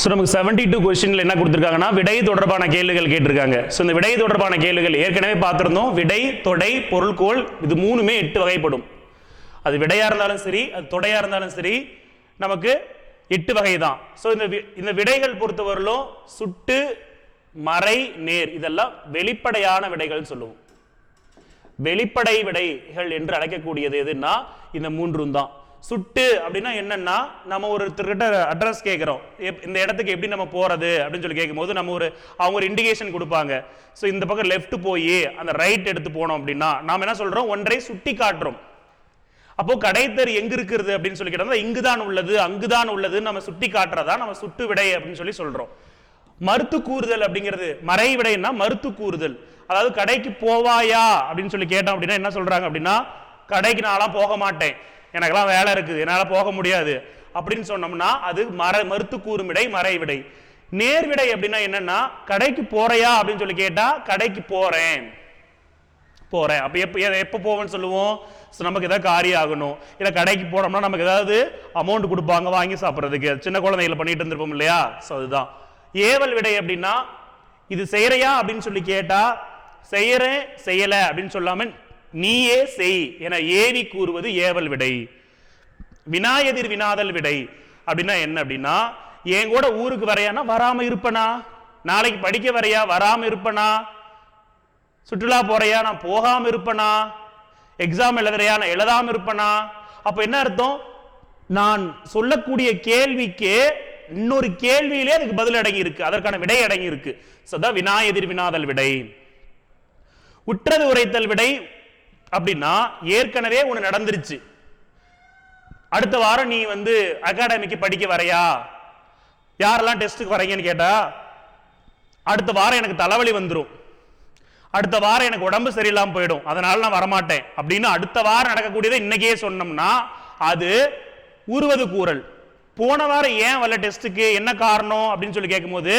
So நமக்கு 72 கொஸ்டின்ல என்ன கொடுத்துருக்காங்கன்னா விடை தொடர்பான கேள்விகள் கேட்டிருக்காங்க. ஸோ இந்த விடை தொடர்பான கேள்விகள் ஏற்கனவே பார்த்துருந்தோம். விடை, தொடை, பொருள்கோள் இது மூணுமே 8 வகைப்படும். அது விடையா இருந்தாலும் சரி, அது தொடையா இருந்தாலும் சரி, நமக்கு 8 வகை தான். ஸோ இந்த விடைகள் பொறுத்தவரையிலும் சுட்டு, மறை, நேர் இதெல்லாம் வெளிப்படையான விடைகள் சொல்லுவோம். வெளிப்படை விடைகள் என்று அழைக்கக்கூடியது எதுன்னா இந்த மூன்றும் தான். சுட்டு அப்படின்னா என்னன்னா, நம்ம ஒருத்தர்கிட்ட அட்ரஸ் கேட்குறோம், இந்த இடத்துக்கு எப்படி நம்ம போறது அப்படின்னு சொல்லி கேட்கும்போது நம்ம அவங்க ஒரு இண்டிகேஷன் கொடுப்பாங்க. ஸோ இந்த பக்கம் லெஃப்ட் போய் அந்த ரைட் எடுத்து போனோம் அப்படின்னா நாம என்ன சொல்றோம், ஒன்றை சுட்டி காட்டுறோம். அப்போ கடைத்தர் எங்க இருக்கிறது அப்படின்னு சொல்லி கேட்டா இங்குதான் உள்ளது, அங்குதான் உள்ளது நம்ம சுட்டி காட்டுறதா நம்ம சுட்டு விடை அப்படின்னு சொல்லி சொல்றோம். மறுத்து கூறுதல் அப்படிங்கிறது மறை விடைன்னா மறுத்து கூறுதல். அதாவது கடைக்கு போவாயா அப்படின்னு சொல்லி கேட்டோம் அப்படின்னா என்ன சொல்றாங்க அப்படின்னா, கடைக்கு நான்லாம் போக மாட்டேன், எனக்கெல்லாம் வேலை இருக்குது, என்னால் போக முடியாது அப்படின்னு சொன்னோம்னா அது மறுத்து கூறும் விடை, மறை விடை. நேர்விடை அப்படின்னா என்னன்னா, கடைக்கு போறையா அப்படின்னு சொல்லி கேட்டா கடைக்கு போறேன் போறேன். அப்ப எப்ப போவேன்னு சொல்லுவோம், நமக்கு ஏதாவது காரியம் ஆகணும், இல்லை கடைக்கு போனோம்னா நமக்கு ஏதாவது அமௌண்ட் கொடுப்பாங்க வாங்கி சாப்பிட்றதுக்கு, சின்ன குழந்தைகளை பண்ணிட்டு இருந்திருப்போம் இல்லையா. ஸோ அதுதான் ஏவல் விடை. அப்படின்னா இது செய்யறையா அப்படின்னு சொல்லி கேட்டா செய்யறேன் செய்யல அப்படின்னு சொல்லாம நீயே செய் என ஏவி கூறுவது ஏவல் விடை. வினாயெதிர் வினாதல் விடை அப்படின்னா என்ன அப்படின்னா, என் கூட ஊருக்கு வரையானா வராம இருப்பனா, நாளைக்கு படிக்க வரையா வராம இருப்பனா, சுற்றுலா போறையா நான் போகாம இருப்பனா, எக்ஸாம் எழுதுறையா நான் எழுதாம இருப்பனா. அப்ப என்ன அர்த்தம், நான் சொல்லக்கூடிய கேள்விக்கு இன்னொரு கேள்வியிலே அதுக்கு பதில் அடங்கி இருக்கு, அதற்கான விடை அடங்கி இருக்கு. சதா வினாயெதிர் வினாதல் விடை. உற்றது உரைத்தல் விடை அப்படின்னா ஏற்கனவே ஒன்று நடந்துருச்சு, அடுத்த வாரம் நீ அகாடமிக்கு படிக்க வரையா, யாரெல்லாம் டெஸ்ட்டுக்கு வரீங்கன்னு கேட்டா அடுத்த வாரம் எனக்கு தலைவலி வந்துடும், அடுத்த வாரம் எனக்கு உடம்பு சரியில்லாமல் போயிடும், அதனால நான் வரமாட்டேன் அப்படின்னு அடுத்த வாரம் நடக்கக்கூடியதை இன்னைக்கே சொன்னோம்னா அது உருவது கூறல். போன வாரம் ஏன் வரல டெஸ்ட்டுக்கு, என்ன காரணம் அப்படின்னு சொல்லி கேட்கும்போது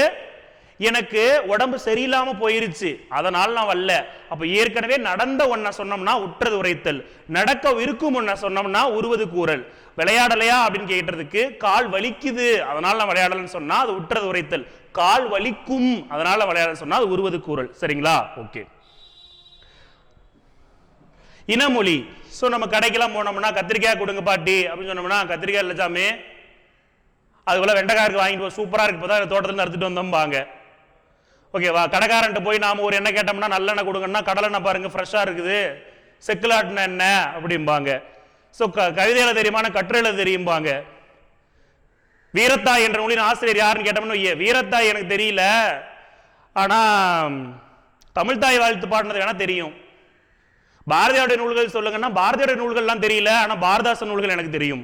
எனக்கு உடம்பு சரியில்லாம போயிருச்சு அதனால நான் வரல. அப்ப ஏற்கனவே நடந்த ஒன்ன சொன்னோம்னா உற்றது உரைத்தல், நடக்க இருக்கும் ஒன்ன சொன்னோம்னா உருவது கூறல். விளையாடலையா அப்படின்னு கேட்டதுக்கு கால் வலிக்குது அதனால நான் விளையாடலன்னு சொன்னா அது உற்றது உரைத்தல். கால் வலிக்கும் அதனால விளையாட சொன்னா அது உருவது கூறல். சரிங்களா, ஓகே. இனமொழி. ஸோ நம்ம கடைக்கெல்லாம் போனோம்னா கத்திரிக்காய் கொடுங்க பாட்டி அப்படின்னு சொன்னோம்னா கத்திரிக்காய் இல்லை சாமி, அதுக்குள்ள வெண்டைக்காய்க்கு வாங்கிட்டு போய் சூப்பரா இருக்கு, இப்போதான் தோட்டத்துல அறுத்துட்டு வந்தோம்பாங்க. ஓகேவா. கடைக்காரன்ட்டு போய் நாம ஒரு எண்ணெய் கேட்டோம்னா நல்லெண்ணெய் கொடுங்கன்னா கடலெண்ணெய் பாருங்க ஃப்ரெஷ்ஷா இருக்குது, செக்குலாட்டின எண்ணெய் அப்படிம்பாங்க. ஸோ கவிதையில தெரியுமான கட்டுரையில தெரியும்பாங்க. வீரத்தாய் என்ற நூலின் ஆசிரியர் யாருன்னு கேட்டோம்னா வீரத்தாய் எனக்கு தெரியல, ஆனா தமிழ்தாய் வாழ்த்து பாடினது வேணா தெரியும். பாரதியாருடைய நூல்கள் சொல்லுங்கன்னா பாரதியாருடைய நூல்கள்லாம் தெரியல, ஆனா பாரதாசன் நூல்கள் எனக்கு தெரியும்.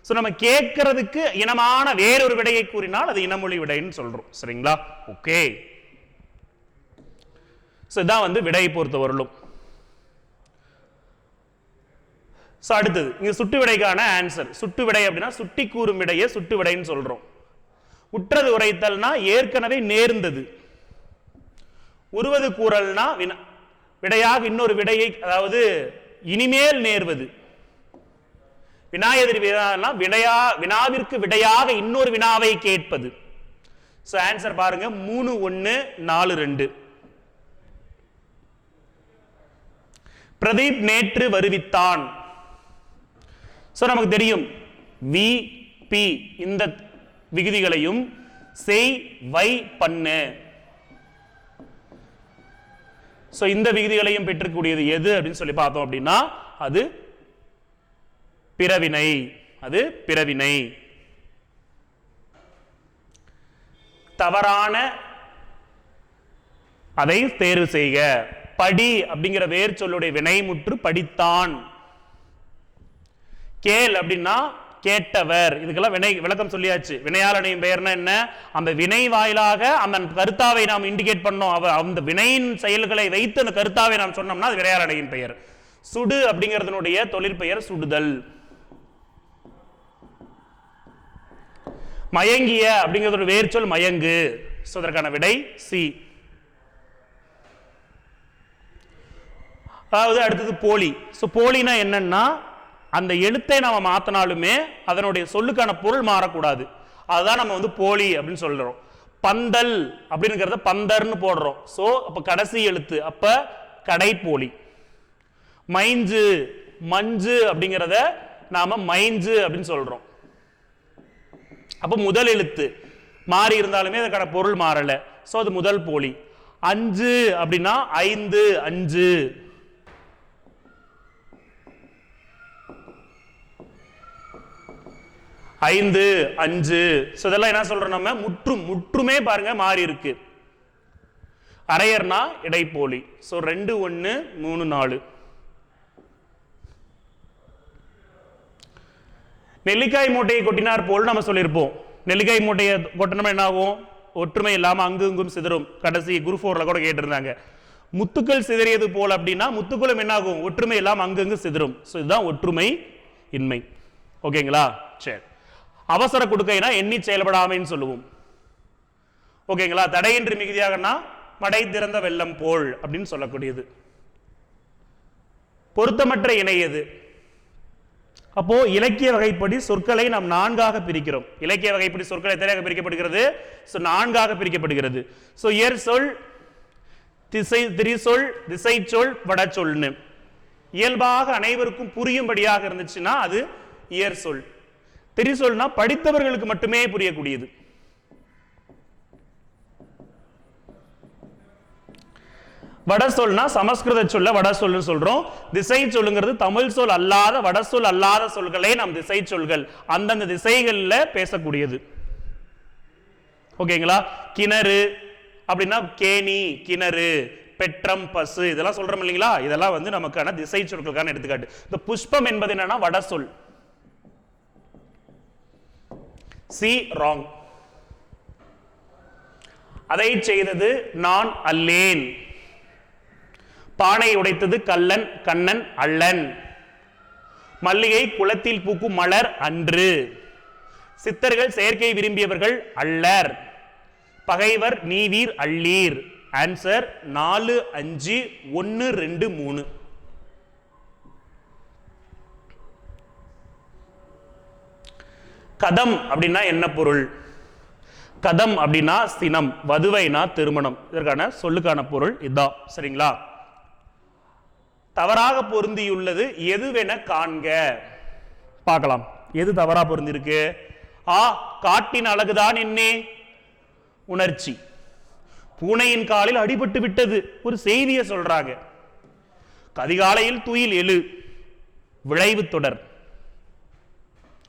ஸோ நம்ம கேட்கறதுக்கு இனமான வேறொரு விடையை கூறினால் அது இனமொழி விடைன்னு சொல்றோம். சரிங்களா, ஓகே. ஸோ இதான் விடையை பொறுத்தவரையிலும். ஸோ அடுத்தது இங்க சுட்டு விடைக்கான ஆன்சர். சுட்டு விடை அப்படின்னா சுட்டி கூறும் விடையை சுட்டு விடைன்னு சொல்றோம். உற்றது உரைத்தல்னா ஏற்கனவே நேர்ந்தது, உருவது கூறல்னா விடையாக இன்னொரு விடையை, அதாவது இனிமேல் நேர்வது. வினாயெதிர் வினா வினாவிற்கு விடையாக இன்னொரு வினாவை கேட்பது. சோ ஆன்சர் பாருங்க 3 1 4 2. பிரதீப் நேற்று வருவித்தான். சோ நமக்கு தெரியும் வி பி இந்த விகுதிகளையும் செய் வை பண்ணு, சோ இந்த விகுதிகளையும் பெற்றக்கூடியது எது அப்படின்னு சொல்லி பார்த்தோம் அப்படின்னா அது பிறவினை. அது பிறவினை. தவறான அதை தேர்வு செய்க. படி அப்படிங்கிற வேர் சொல்லுடைய வினைமுற்று படித்தான். கேள் அப்படின்னா கேட்டவர். இதுக்கெல்லாம் வினை விளக்கம் சொல்லியாச்சு. வினையாளனையும் பெயர்னா என்ன, அந்த வினை வாயிலாக அந்த கருத்தாவை நாம் இண்டிகேட் பண்ணோம், அந்த வினையின் செயல்களை வைத்து அந்த கருத்தாவை நாம் சொன்னோம்னா அது வினையாளனையின் பெயர். சுடு அப்படிங்கிறதுனுடைய தொழிற்பெயர் சுடுதல். மயங்கிய அப்படிங்கிறது வேர் சொல் மயங்கு. அதற்கான விடை சி. அதாவது அடுத்தது போலி. போலினா என்னன்னா அந்த எழுத்தை நாம மாத்தினாலுமே அதனுடைய சொல்லுக்கான பொருள் மாறக்கூடாது. அதுதான் நம்ம வந்து போலி அப்படின்னு சொல்றோம். பந்தல் அப்படிங்கிறத பந்தர்னு போடுறோம். சோ அப்ப கடைசி எழுத்து, அப்ப கடைப்போலி. மைஞ்சு மஞ்சு அப்படிங்கிறத நாம மைஞ்சு அப்படின்னு சொல்றோம். அப்ப முதல் எழுத்து மாறி இருந்தாலுமே அதற்கான பொருள் மாறல. சோ அது முதல் போலி. அஞ்சு அப்படின்னா ஐந்து அஞ்சு. ஐந்து அஞ்சு. இதெல்லாம் என்ன சொல்றோம் நம்ம? முற்றுமே பாருங்க மாறி இருக்கு. அரையர்னா இடைப்போலி. 2 1 3 4. நெல்லிக்காய் மூட்டையை கொட்டினார் போல் நம்ம சொல்லியிருப்போம். நெல்லிக்காய் மூட்டையை கொட்டினோம் என்ன ஆகும்? ஒற்றுமை இல்லாம அங்கு இங்கும் சிதறும். கடைசி குரூப் 4ல கூட கேட்டிருந்தாங்க. முத்துக்கள் சிதறியது போல் அப்படின்னா முத்துக்களும் என்ன ஆகும்? ஒற்றுமை இல்லாம அங்கங்கு சிதறும். இதுதான் ஒற்றுமை இன்மை. ஓகேங்களா? சரி. அவசர கொடுக்கைனா எண்ணி செயல்படாமைன்னு சொல்லுவோம். ஓகேங்களா? தடையின்றி மிகுதியாகனா மடை திறந்த வெள்ளம் போல் அப்படின்னு சொல்லக்கூடியது. பொருத்தமற்ற இணையது. அப்போ இலக்கிய வகைப்படி சொற்களை நாம் 4ஆக பிரிக்கிறோம். இலக்கிய வகைப்படி சொற்கள் எத்தனையாக பிரிக்கப்படுகிறது? 4ஆக பிரிக்கப்படுகிறது. இயற் சொல், திரிசொல், திசை சொல், வடச்சொல்னு இயல்பாக அனைவருக்கும் புரியும்படியாக இருந்துச்சுன்னா அது இயற் சொல். திரிசொல்னா படித்தவர்களுக்கு மட்டுமே புரியக்கூடியது. வட சொல்னா சமஸ்கிருத சொல்ல வட சொல்லு சொல்றோம். திசை சொல்லுங்கிறது தமிழ் சொல் அல்லாத வட சொல் அல்லாத சொல்களே நம் திசை சொல்கள். அந்தந்த திசைகள்ல பேசக்கூடியது. ஓகேங்களா? கிணறு அப்படின்னா கேணி, கிணறு, பெற்றம், பசு இதெல்லாம் சொல்றோம் இல்லைங்களா? இதெல்லாம் வந்து நமக்கான திசை சொற்களுக்கான எடுத்துக்காட்டு. இந்த புஷ்பம் என்பது என்னன்னா வட சொல். C wrong. அதை செய்தது நான் அல்லேன். பானை உடைத்தது கள்ளன், கண்ணன் அல்லன். மல்லிகை குளத்தில் பூக்கும் மலர் அன்று. சித்தர்கள் செயற்கை விரும்பியவர்கள் அல்லர். பகைவர் நீவீர் அள்ளீர். ஆன்சர் 4 5 1 2 3. கதம் அப்படின்னா என்ன பொருள்? கதம் அப்படின்னா சினம், வதுவைனா திருமணம். இதற்கான சொல்லுக்கான பொருள் இதுதான். சரிங்களா? தவறாக பொருந்தியுள்ளது எதுவென காண்க. பார்க்கலாம். எது தவறா பொருந்தி இருக்கு? காட்டின் அழகுதான் என்னே உணர்ச்சி. பூனையின் காலில் அடிபட்டு விட்டது ஒரு செய்தியை சொல்றாங்க. கதிகாலையில் துயில் எழு விளைவு தொடர்.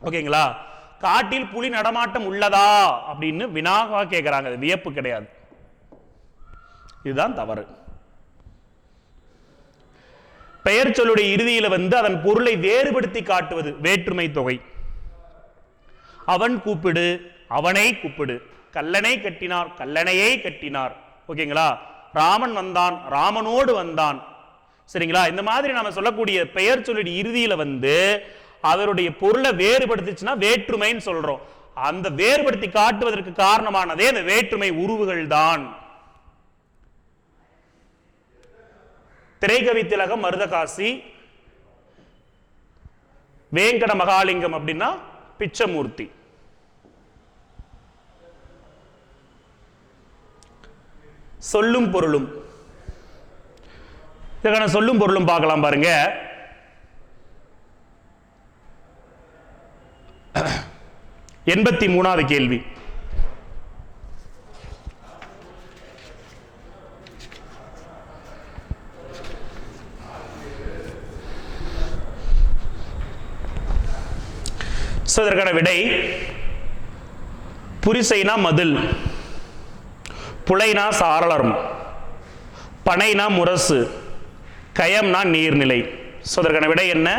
ஓகேங்களா? காட்டில் புலி நடமாட்டம் உள்ளதா அப்படின்னு வினாவா கேட்கிறாங்க. வியப்பு கிடையாது. இதுதான் தவறு. பெயர் சொல்லுடைய இறுதியில் வந்து அதன் பொருளை வேறுபடுத்தி காட்டுவது வேற்றுமை தொகை. அவன் கூப்பிடு, அவனை கூப்பிடு. கல்லனை கட்டினார், கல்லணையை கட்டினார். ஓகேங்களா? ராமன் வந்தான், ராமனோடு வந்தான். சரிங்களா? இந்த மாதிரி நாம சொல்லக்கூடிய பெயர் சொல்லுடைய இறுதியில வந்து அவருடைய பொருளை வேறுபடுத்திச்சுன்னா வேற்றுமைன்னு சொல்றோம். அந்த வேறுபடுத்தி காட்டுவதற்கு காரணமானதே அந்த வேற்றுமை உருவுகள் தான். திரைக்கவி திலகம், மருதகாசி, வேங்கட மகாலிங்கம் அப்படின்னா பிச்சமூர்த்தி. சொல்லும் பொருளும். இதற்கான சொல்லும் பொருளும் பார்க்கலாம் பாருங்க. எண்பத்தி 3வது கேள்வி. இதற்கான விடை புரிசைனா மதில், புலைனா சாரளம், பனைனா முரசு, கயம்னா நீர்நிலை. இதற்கான விடை என்ன?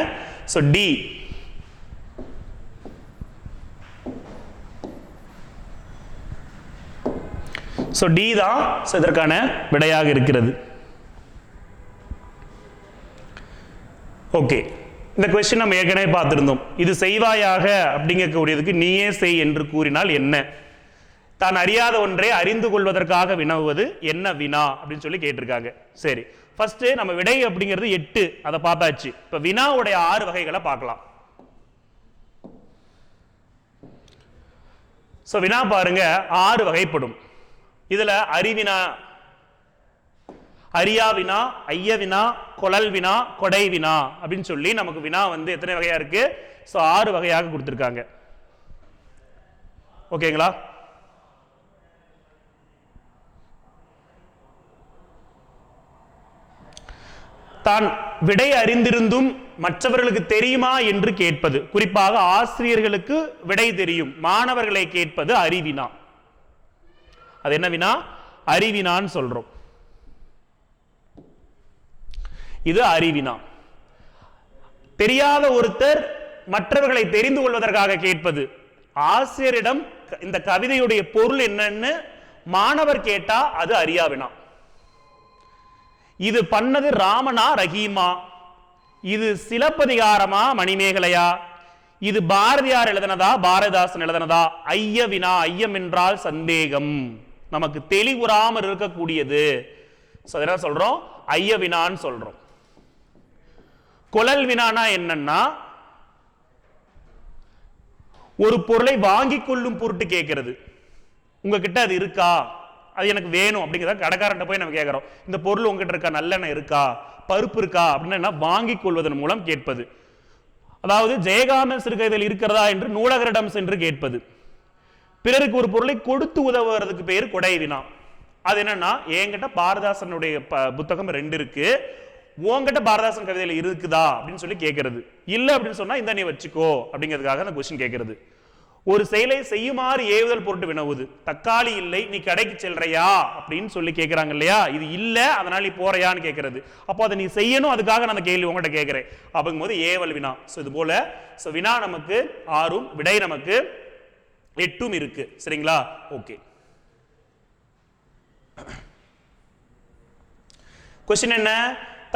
டி. டி தான் இதற்கான விடையாக இருக்கிறது. ஓகே, இந்த கொஸ்டின் நம்ம ஏற்கனவே பார்த்திருந்தோம். இது செய்வாயாக அப்படிங்கக்கூடியதுக்கு நீயே செய் என்று கூறினால் என்ன? தான் அறியாத ஒன்றை அறிந்து கொள்வதற்காக வினவுவது என்ன வினா அப்படின்னு சொல்லி கேட்டிருக்காங்க. சரி, ஃபர்ஸ்ட் நம்ம விடை அப்படிங்கிறது 8, அதை பார்த்தாச்சு. இப்ப வினாவுடைய 6 வகைகளை பார்க்கலாம். ஸோ வினா பாருங்க 6 வகைப்படும். இதுல அறிவினா, அரியா வினா, ஐய வினா, கொழல் வினா, கொடை வினா அப்படின்னு சொல்லி நமக்கு வினா வந்து எத்தனை வகையா இருக்கு? ஸோ 6 வகையாக கொடுத்திருக்காங்க. ஓகேங்களா? தான் விடை அறிந்திருந்தும் மற்றவர்களுக்கு தெரியுமா என்று கேட்பது. குறிப்பாக ஆசிரியர்களுக்கு விடை தெரியும், மாணவர்களை கேட்பது அறிவினா. அது என்ன வினா? அறிவினான்னு சொல்றோம். இது அறிவினா. தெரியாத ஒருத்தர் மற்றவர்களை தெரிந்து கொள்வதற்காக கேட்பது. ஆசிரியரிடம் இந்த கவிதையுடைய பொருள் என்னன்னு மாணவர் கேட்டா அது அறியாவினா. இது பண்ணது ராமனா ரஹீமா? இது சிலப்பதிகாரமா மணிமேகலையா? இது பாரதியார் எழுதினதா பாரதிதாசன் எழுதினதா? ஐய வினா, ஐயம் என்றால் சந்தேகம், நமக்கு தெளிவுறாமல் இருக்கக்கூடியது. என்ன சொல்றோம்? ஐய வினான்னு சொல்றோம். கொழல் வினானா என்னன்னா, ஒரு பொருளை வாங்கிக் கொள்ளும் பொருட்டு கேட்கிறது. உங்ககிட்ட அது இருக்கா, அது எனக்கு வேணும் அப்படிங்கிறத கடைக்காரன்ட்ட போய் நம்ம கேட்கிறோம். இந்த பொருள் உங்ககிட்ட இருக்கா, நல்லெண்ணெய் இருக்கா, பருப்பு இருக்கா அப்படின்னா வாங்கிக் கொள்வதன் மூலம் கேட்பது. அதாவது ஜெயகாந்தன் சிறுகதையில் இருக்கிறதா என்று நூலகரிடம் சென்று கேட்பது. பிறருக்கு ஒரு பொருளை கொடுத்து உதவுறதுக்கு பேர் கொடை வினா. அது என்னன்னா, என்கிட்ட பாரதிதாசனுடைய புத்தகம் 2 இருக்கு, உங்ககிட்ட பாரதிதாசன் கவிதையில் இருக்குதா அப்படின்னு சொல்லி கேட்கறது. இல்லை அப்படின்னு சொன்னா இந்த நீ வச்சுக்கோ அப்படிங்கிறதுக்காக அந்த கொஸ்டின் கேட்கறது. ஒரு செயலை செய்யுமாறு ஏவுதல் பொருட்டு வினவுது. தக்காளி இல்லை, நீ கடைக்கு செல்றையா அப்படின்னு சொல்லி கேட்கறாங்க இல்லையா? இது இல்ல, அதனால நீ போறையான்னு கேட்கறது. அப்போ அதை நீ செய்யணும், அதுக்காக நான் அந்த கேள்வி உங்கள்கிட்ட கேட்கிறேன் அப்படிங்கும்போது ஏவல் வினா. ஸோ இது போல வினா நமக்கு 6, விடை நமக்கு 8 இருக்கு. சரிங்களா? ஓகே. கொஸ்டின் என்ன?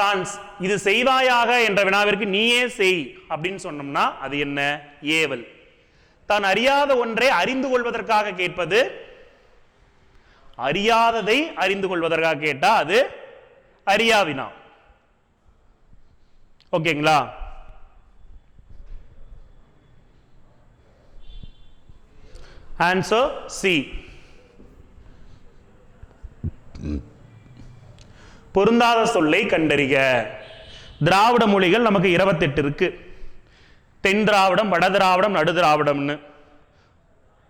தான் இது செய்வாயாக என்ற வினாவிற்கு நீயே செய் அப்படின்னு சொன்னோம்னா அது என்ன? ஏவல். தான் அறியாத ஒன்றை அறிந்து கொள்வதற்காக கேட்பது. அறியாததை அறிந்து கொள்வதற்காக கேட்டா அது அறியாவினா. ஓகேங்களா? Answer C. பொருந்தாத சொல்லை கண்டறிக. திராவிட மொழிகள் நமக்கு 28 இருக்கு. தென் திராவிடம், வட திராவிடம், நடு திராவிடம்னு.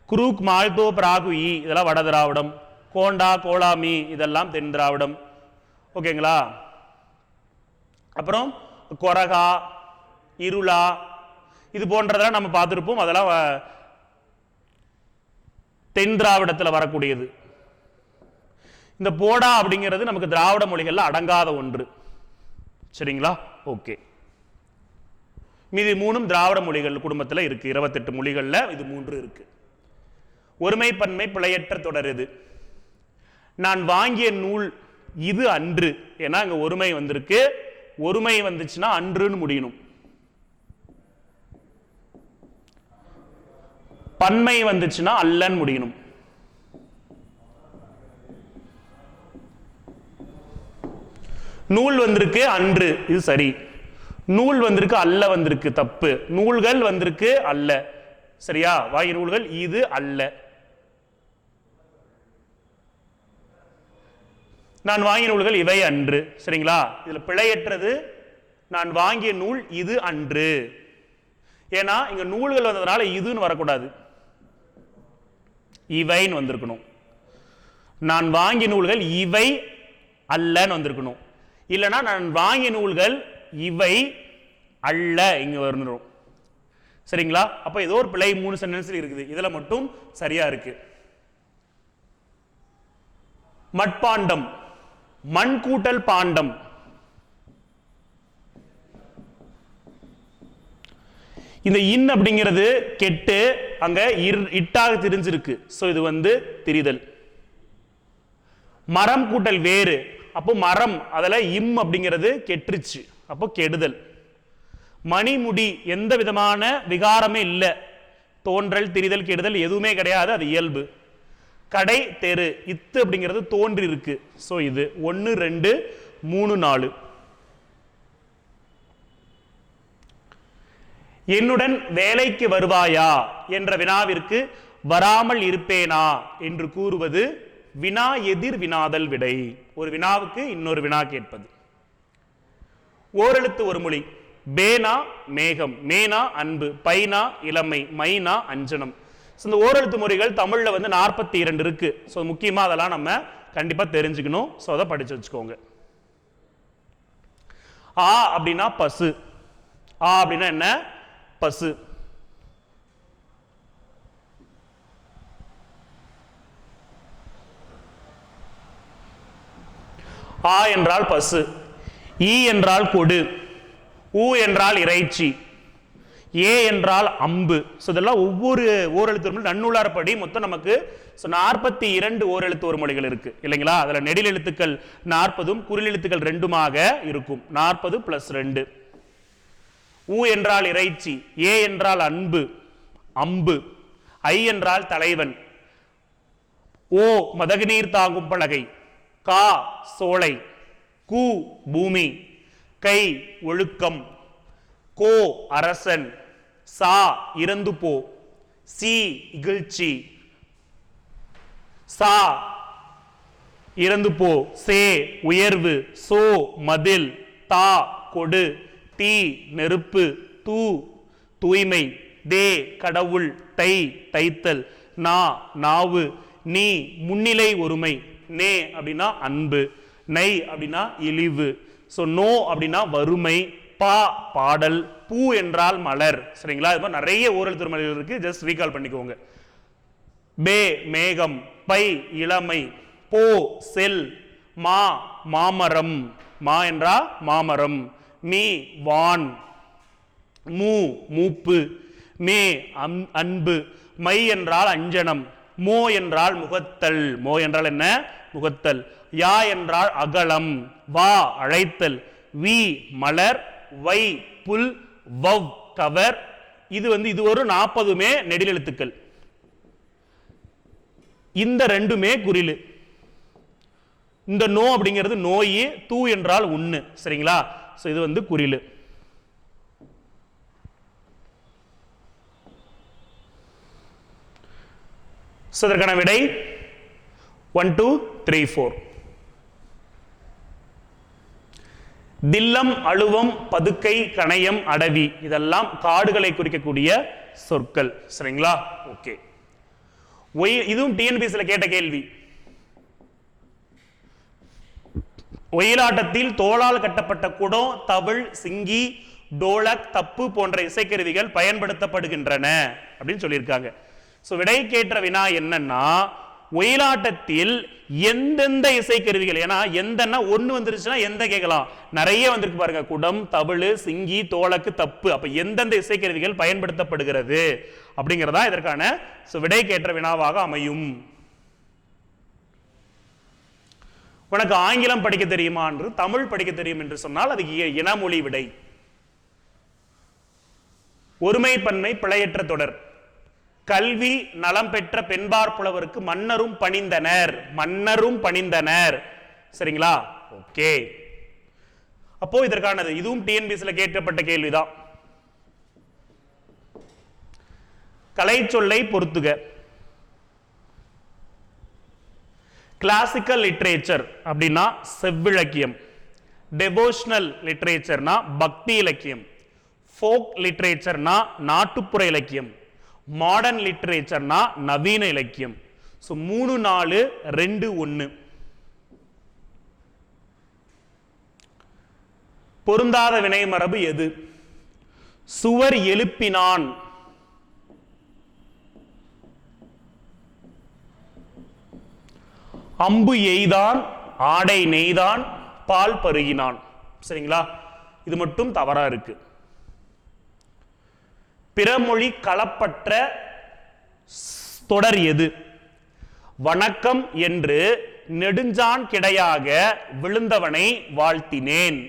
குரூக், மால்தோ, பிராகுயி இதெல்லாம் வட திராவிடம். கோண்டா, கோலாமி இதெல்லாம் தென் திராவிடம். ஓகேங்களா? அப்புறம் கொரகா, இருளா இது போன்றதெல்லாம் நம்ம பார்த்துருப்போம். அதெல்லாம் தென் திராவிடத்தில் வரக்கூடியது. இந்த போடா அப்படிங்கிறது நமக்கு திராவிட மொழிகள்ல அடங்காத ஒன்று. சரிங்களா? ஓகே. மீதி 3 திராவிட மொழிகள் குடும்பத்தில் இருக்கு. 28 மொழிகள்ல இது 3 இருக்கு. ஒருமை பன்மை பிழையற்ற தொடர் இது. நான் வாங்கிய நூல் இது அன்று. ஏன்னா இங்க ஒருமை வந்திருக்கு. ஒருமை வந்துச்சுன்னா அன்றுன்னு முடியணும். பன்மை வந்துச்சுன்னா அல்லன்னு முடியணும். நூல் வந்திருக்கு அன்று, இது சரி. நூல் வந்திருக்கு அல்ல வந்திருக்கு, தப்பு. நூல்கள் வந்திருக்கு அல்ல, சரியா? வாங்கிய நூல்கள் இது அல்ல. நான் வாங்கிய நூல்கள் இவை அன்று. சரிங்களா? இதுல பிழையற்றது நான் வாங்கிய நூல் இது அன்று. ஏன்னா இங்க நூல்கள் வந்ததுனால இதுன்னு வரக்கூடாது, இவைன்னு வந்திருக்கணும். நான் வாங்கிய நூல்கள் இவை அல்லன்னு வந்திருக்கணும். இல்லைன்னா நான் வாங்கிய நூல்கள் இவை அல்ல இங்க வரணும். சரிங்களா? அப்ப ஏதோ ஒரு பிழை 3 சென்டென்ஸ்ல இருக்குது. இதுல மட்டும் சரியா இருக்கு. மட்பாண்டம், மண் கூட்டல் பாண்டம். இந்த இன் அப்படிங்கிறது கெட்டு அங்க இட்டாக தெரிஞ்சிருக்கு. சோ இது வந்து திரிதல். மரம் கூட்டல் வேறு, அப்போ மரம் அதுல இம் அப்படிங்கிறது கெட்டுருச்சு, அப்போ கெடுதல். மணிமுடி எந்த விதமான விகாரமே இல்லை, தோன்றல் திரிதல் கெடுதல் எதுவுமே கிடையாது, அது இயல்பு. கடை தெரு இத்து அப்படிங்கிறது தோன்றி இருக்கு. சோ இது 1 2 3 4. என்னுடன் வேலைக்கு வருவாயா என்ற வினாவிற்கு வராமல் இருப்பேனா என்று கூறுவது வினா எதிர் வினாதல் விடை. ஒரு வினாவுக்கு இன்னொரு வினா கேட்பது. ஓரெழுத்து ஒரு மொழி. பேனா மேகம், மேனா அன்பு, பைனா இளமை, மைனா அஞ்சனம். இந்த ஓரெழுத்து முறைகள் தமிழ்ல 42 இருக்கு. ஸோ முக்கியமா அதெல்லாம் நம்ம கண்டிப்பா தெரிஞ்சுக்கணும். ஸோ அதை படிச்சு வச்சுக்கோங்க. ஆ அப்படின்னா பசு. ஆ அப்படின்னா என்ன? பசு. ஆ என்றால் பசு. ஈ என்றால் கொடு. ஊ என்றால் இறைச்சி. ஏ என்றால் அம்பு. இதெல்லாம் ஒவ்வொரு ஓரெழுத்து நன்னூலார்படி மொத்தம் நமக்கு 42 ஓரெழுத்து ஒரு மொழிகள் இருக்கு இல்லைங்களா? அதுல நெடில் எழுத்துக்கள் 40 குறில் எழுத்துக்கள் 2 இருக்கும். 40 + 2. ஊ என்றால் இறைச்சி. ஏ என்றால் அன்பு, அம்பு. ஐ என்றால் தலைவன். ஓ மதகுநீர் தாங்கும் பலகை. கா சோலை. கூ பூமி. கை ஒழுக்கம். கோ அரசன். சா இறந்து போ. சி இகழ்ச்சி. சா இறந்து போ. சே உயர்வு. சோ மதில். தா கொடு. தீ நெருப்பு. தூ தூய்மை. தே கடவுள். தை தைத்தல். நா நாவு. நீ முன்னிலை ஒருமை. நே அப்படின்னா அன்பு. நை அப்படின்னா இழிவு. ஸோ நோ அப்படின்னா வறுமை. பா பாடல். பூ என்றால் மலர். சரிங்களா? இது மாதிரி நிறைய ஓரெழுத்து மொழிகள் இருக்கு. ஜஸ்ட் ரீகால் பண்ணிக்கோங்க. பே மேகம். பை இளமை. போ செல். மா மாமரம். மா என்றா மாமரம். மீ வான். மூ மூப்பு. மே அன்பு. மை என்றால் அஞ்சனம். மோ என்றால் முகத்தல். மோ என்றால் என்ன? முகத்தல். யா என்றால் அகலம். வா அழைத்தல். We Malar. Why pull. வவ் cover. இது ஒரு 40 நெடில் எழுத்துக்கள். இந்த 2 குறிலு. இந்த நோ அப்படிங்கிறது நோய். தூ என்றால் உண்ணு. சரிங்களா? சோ இது குறிலு. இதற்கான விடை 1 2 3 4. தில்லம் அழுவம் பதுக்கை கணையம் அடவி இதெல்லாம் காடுகளை குறிக்கக்கூடிய சொற்கள். சரிங்களா? ஓகே. இதுவும் டிஎன்பிஎஸ்சில கேட்ட கேள்வி. ஒயிலாட்டத்தில் தோளால் கட்டப்பட்ட குடம், தவிழ், சிங்கி, டோலக், தப்பு போன்ற இசைக்கருவிகள் பயன்படுத்தப்படுகின்றன அப்படின்னு சொல்லியிருக்காங்க. ஸோ விடைக்கேற்ற வினா என்னன்னா, ஒயிலாட்டத்தில் எந்தெந்த இசைக்கருவிகள், ஏன்னா எந்தன்னா ஒன்று வந்துருச்சுன்னா எந்த கேட்கலாம், நிறைய வந்திருக்கு பாருங்க, குடம், தவிழ், சிங்கி, தோலக்கு, தப்பு. அப்ப எந்தெந்த இசைக்கருவிகள் பயன்படுத்தப்படுகிறது அப்படிங்கிறதா இதற்கான விடைக்கேற்ற வினாவாக அமையும். உனக்கு ஆங்கிலம் படிக்க தெரியுமா என்று, தமிழ் படிக்க தெரியும் என்று சொன்னால் அது இனமொழி விடை. ஒருமை பன்மை பிழையற்ற தொடர். கல்வி நலம் பெற்ற பெண்பார் புலவருக்கு மன்னரும் பணிந்தனர். மன்னரும் பணிந்தனர். சரிங்களா? ஓகே. அப்போ இதற்கானது இதுவும் டிஎன்பிஎஸ்சில கேட்கப்பட்ட கேள்விதான். கலை சொல்லை பொறுத்துக. கிளாசிக்கல் லிட்ரேச்சர் அப்படின்னா செவ்விலக்கியம். டெவோஷனல் லிட்ரேச்சர்னா பக்தி இலக்கியம். ஃபோக் லிட்ரேச்சர்னா நாட்டுப்புற இலக்கியம். மாடர்ன் லிட்ரேச்சர்னா நவீன இலக்கியம். 3 4 2 1. பொருந்தாத வினை மரபு எது? சுவர் எழுப்பினான். அம்பு எய்தான். ஆடை நெய்தான். பால் பருகினான். சரிங்களா? இது மட்டும் தவறா இருக்கு. பிறமொழி களப்பற்ற தொடர் எது? வணக்கம் என்று நெடுஞ்சான் கிடையாக விழுந்தவனை வாழ்த்தினேன்.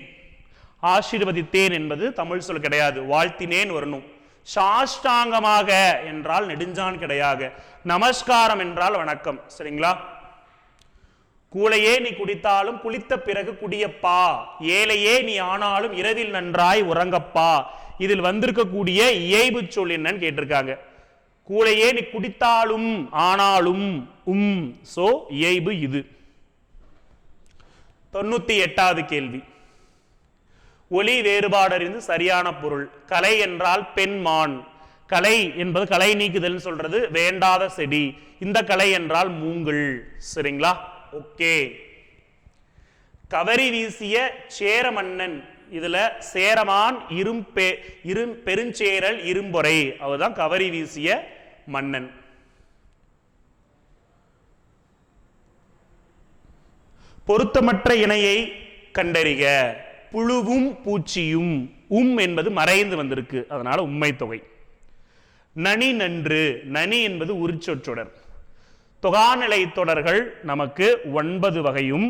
ஆசீர்வதித்தேன் என்பது தமிழ் சொல் கிடையாது, வாழ்த்தினேன் வரணும். சாஷ்டாங்கமாக என்றால் நெடுஞ்சான் கிடையாக. நமஸ்காரம் என்றால் வணக்கம். சரிங்களா? கூளையே நீ குடித்தாலும் குளித்த பிறகு குடியப்பா, ஏழையே நீ ஆனாலும் இரவில் நன்றாய் உறங்கப்பா. இதில் வந்திருக்கக்கூடிய இயைபு சொல் என்னன்னு கேட்டிருக்காங்க. கூழையே நீ குடித்தாலும் ஆனாலும் சோ இயைபு இது. 98வது கேள்வி. ஒலி வேறுபாடறிந்து சரியான பொருள். கலை என்றால் பெண்மான். கலை என்பது கலை நீக்குதல் சொல்றது வேண்டாத செடி. இந்த கலை என்றால் மூங்கில். சரிங்களா? ஓகே. கவரி வீசிய சேர மன்னன். இதுல சேரமான் பெருஞ்சேரல் இரும்பொறை அவர்தான் கவரி வீசிய மன்னன். பொருத்தமற்ற இணையை கண்டறிக. புழுவும் பூச்சியும். என்பது மறைந்து வந்திருக்கு, அதனால உண்மை தொகை. நனி நன்று. நனி என்பது உரிச்சொற்றொடர். தொகாநிலை தொடர்கள் நமக்கு 9 வகையும்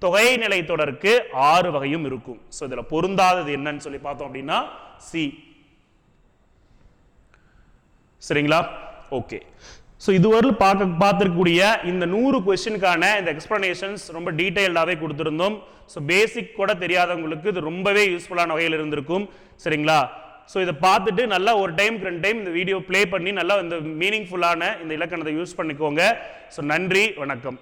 தொகை நிலை தொடருக்கு 6 வகையும் இருக்கும். சோ இதுல பொருந்தாதது என்னன்னு சொல்லி பார்த்தோம் அப்படின்னா சி. சரிங்களா? ஓகே. ஸோ இதுவரை பார்த்துருக்கக்கூடிய இந்த 100 கொஸ்டினுக்கான இந்த எக்ஸ்பிளனேஷன்ஸ் ரொம்ப டீட்டெயில்டாகவே கொடுத்துருந்தோம். ஸோ பேசிக் கூட தெரியாதவங்களுக்கு இது ரொம்பவே யூஸ்ஃபுல்லான வகையில் இருந்திருக்கும். சரிங்களா? ஸோ இதை பார்த்துட்டு நல்லா ஒரு டைம் 2 டைம் இந்த வீடியோ ப்ளே பண்ணி நல்லா இந்த மீனிங்ஃபுல்லான இந்த இலக்கணத்தை யூஸ் பண்ணிக்கோங்க. ஸோ நன்றி, வணக்கம்.